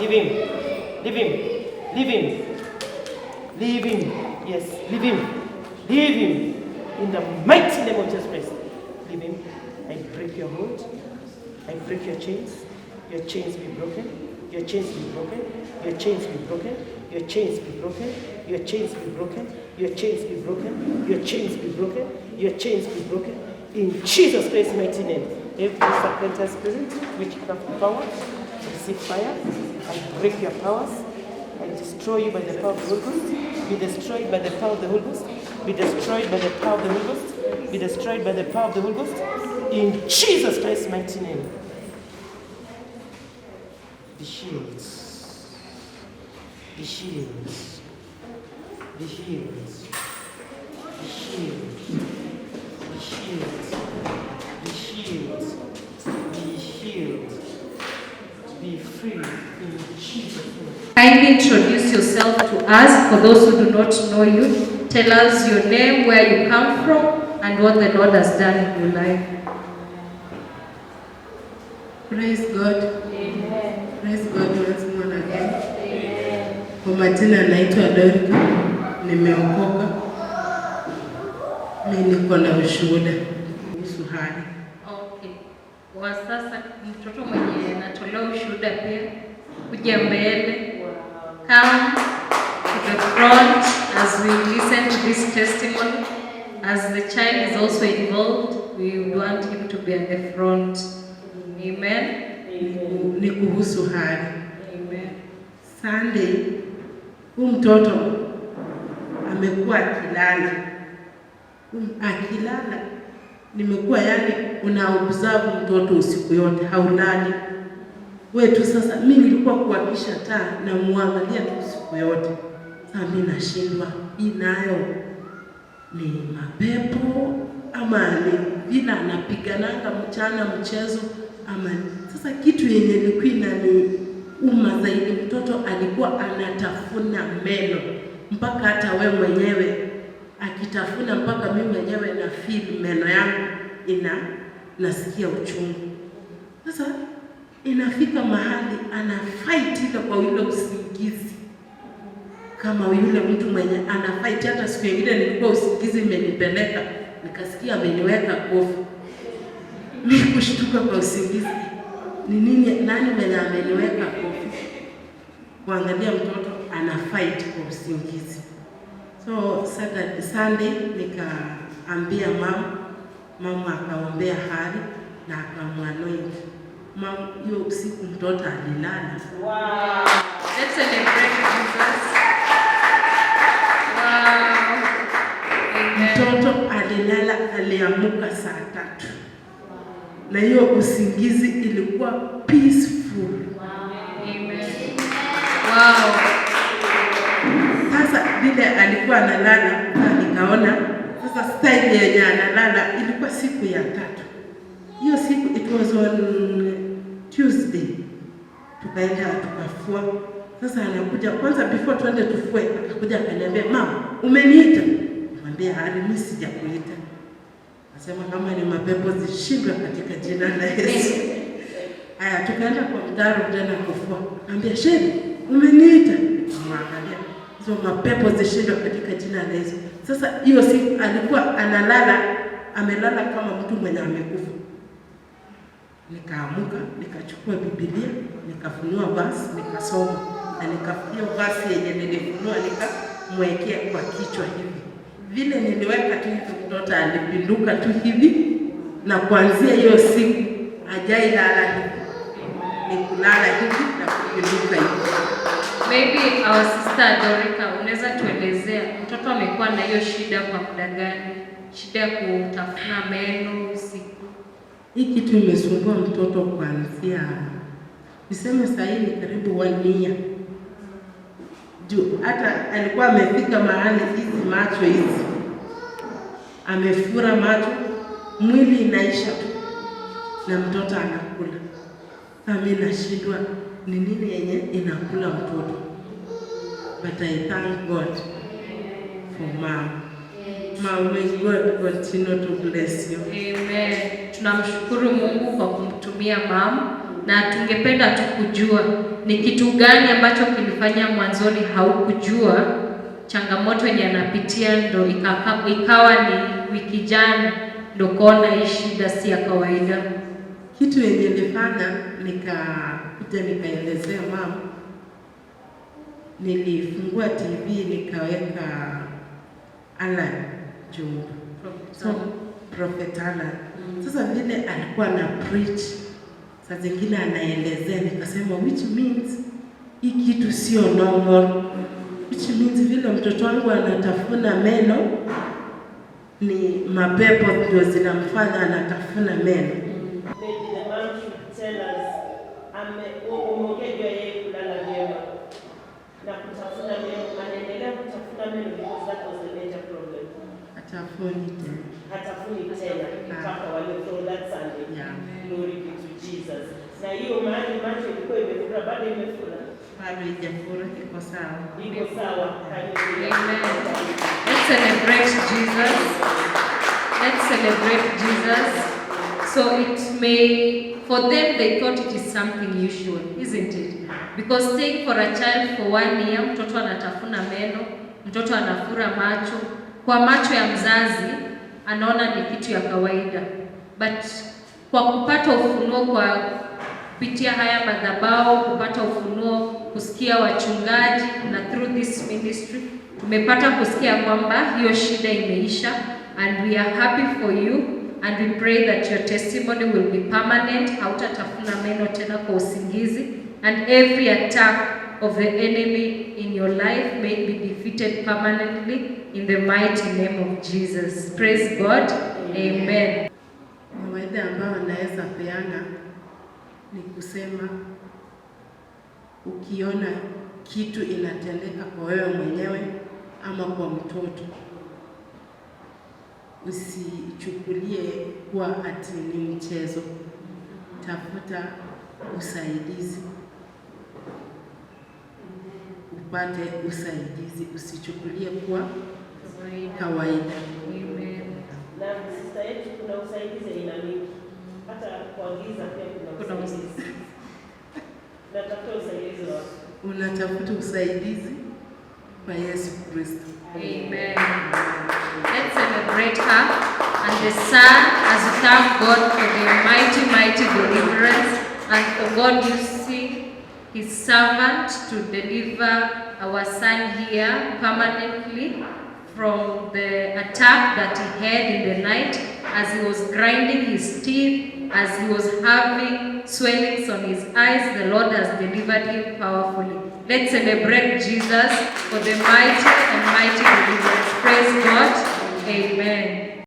Leave him. Leave him. Leave him. Leave him. Yes, leave him. Leave him. In the mighty name of Jesus Christ. Leave him. I break your hold. I break your chains. Your chains be broken. Your chains be broken. Your chains be broken. Your chains be broken. Your chains be broken. Your chains be broken. Your chains be broken. Your chains be broken. In Jesus Christ's mighty name. Every serpentine spirit, witchcraft power, receive fire. I break your powers. I destroy you by the power of the Holy Ghost. Be destroyed by the power of the Holy Ghost. Be destroyed by the power of the Holy Ghost. Be destroyed by the power of the Holy Ghost. In Jesus Christ's mighty name. Be healed. Be healed. Be healed. Be healed. Be healed. Be healed. Be healed. Be free in Jesus' name. Kindly introduce yourself to us. For those who do not know you, tell us your name, where you come from, and what the Lord has done in your life. Praise God. Amen. Praise God once more again. Amen. Kwa majina naitwa Dorika, nimeokoka. Mimi niko na ushuhuda kuhusu hali. Okay. Kwa sasa mtoto mwenye anatolea ushuhuda pia kuja mbele. Come to the front as we listen to this testimony. As the child is also involved, we want him to be at the front. Amen. Ni kuhusu hali. Amen. Sunday, huyu mtoto amekuwa akilala. Nimekuwa yani unaobserve mtoto usiku yote, haulali. Wetu sasa mimi nilikuwa kuhakisha taa na muangalia tu usiku yote. Sasa mimi nashindwa, hii nayo ni mapepo ama ni vile anapigananga mchana mchezo ama sasa kitu yenye ilikuwa inaniuma zaidi, mtoto alikuwa anatafuna meno mpaka hata we mwenyewe akitafuna mpaka mimi mwenyewe na feel meno yangu nasikia uchungu. Sasa inafika mahali ana fight ile kwa yule usingizi. Kama yule mtu mwenye ana fight, hata siku nyingine nilikuwa usingizi imenipeleka, nikasikia ameniweka kofi. Mimi kushtuka kwa usingizi. Ni nini, nani mwenye ameniweka kofi? Kuangalia mtoto ana fight kwa usingizi. So Saturday, Sunday nikaambia mama akaombea hali na akamwanoint. Mama hiyo usiku mtoto alilala. Wow. Let's celebrate Jesus. Wow. Mtoto alilala, aliamuka saa 3. Na hiyo usingizi ilikuwa peaceful. Amen. Wow. Sasa vile alikuwa analala, nikaona sasa style yenye analala ilikuwa siku ya 3. Hiyo siku it was on Tuesday. Tukaenda tukafua. Sasa anakuja kwanza before tuende tufue, akakuja akaniambia, "Mama, umeniita?" Nikamwambia, "Hali mimi sijakuita." Nasema kama ni mapepo zishindwe katika jina la Yesu. Haya, tukaenda kwa mtaro tena kufua. Nikamwambia, "Shebi, umeniita?" Nikamwambia, "Hizo mapepo zishindwe katika jina la Yesu." Sasa hiyo siku alikuwa amelala kama mtu mwenye amekufa. Nikaamuka, nikachukua Biblia, nikafunua verse, nikasoma. Na nikafikia verse yenye nilifunua nikamwekea kwa kichwa hivi. Vile niliweka tu hivi, mtoto alipinduka tu hivi, na kuanzia hiyo siku hajailala hivi. Ni kulala hivi na kupinduka hivi. Maybe our sister Dorika, unaweza tuelezea mtoto amekuwa na hiyo shida kwa muda gani? Shida ya kutafuna meno usiku. Hii kitu imesumbua mtoto kuanzia niseme sasa hivi karibu 1 year. Juu hata alikuwa amefika mahali hizi macho hizi amefura macho, mwili inaisha tu na mtoto anakula. Mimi nashindwa ni nini yenye inakula mtoto. But I thank God for mom. Mom, may God continue to bless you. Amen. Tunamshukuru Mungu kwa kumtumia mama na tungependa tu kujua ni kitu gani ambacho kilifanya mwanzoni haukujua changamoto yenye anapitia, ndo ikawa ni wiki jana ndo kona hii shida si ya kawaida. Kitu yenye nilifanya nikakuja nikaelezea mama, nilifungua TV nikaweka Alan Jumbo, Prophet Alan. Sasa vile alikuwa na preach, saa zingine anaelezea, nikasema which means hii kitu sio normal, which means vile mtoto wangu anatafuna meno ni mapepo ndio zinamfanya anatafuna meno. Maybe the mom should tell us, umeongea yeye kulala vyema na kutafuna meno, anaendelea kutafuna meno because that was the major problem. Hatafuni tena mpaka wale throw that Sunday. Yeah. Glory be to Jesus. Na hiyo mahali macho ilikuwa imefura, bado imefura. Bado haijafura, iko sawa. Iko sawa. Amen. Let's celebrate Jesus. Let's celebrate Jesus. So it may, for them they thought it is something usual, isn't it? Because staying for a child for 1 year, mtoto anatafuna meno, mtoto anafura macho, kwa macho ya mzazi anaona ni kitu ya kawaida. But kwa kupata ufunuo kwa kupitia haya madhabahu, kupata ufunuo, kusikia wachungaji na through this ministry, tumepata kusikia kwamba hiyo shida imeisha, and we are happy for you and we pray that your testimony will be permanent. Hautatafuna meno tena kwa usingizi, and every attack of the enemy in your life may be defeated permanently in the mighty name of Jesus. Praise God. Amen. Mawaidha ambayo naweza peana ni kusema, ukiona kitu inatendeka kwa wewe mwenyewe ama kwa mtoto, usichukulie kuwa ati ni mchezo. Tafuta usaidizi, upate usaidizi, usichukulie kuwa kawaida. Na sister yetu kuna usaidizi ina mingi. Hata kwa giza pia kuna usaidizi. Natafuta usaidizi wapi? Unatafuta usaidizi kwa Yesu Kristo. Amen. Let's celebrate her and the son as we thank God for the mighty deliverance and for God using his servant to deliver our son here permanently from the attack that he had in the night as he was grinding his teeth, as he was having swellings on his eyes. The Lord has delivered him powerfully. Let's celebrate Jesus for the mighty deliverance. Praise God. Amen.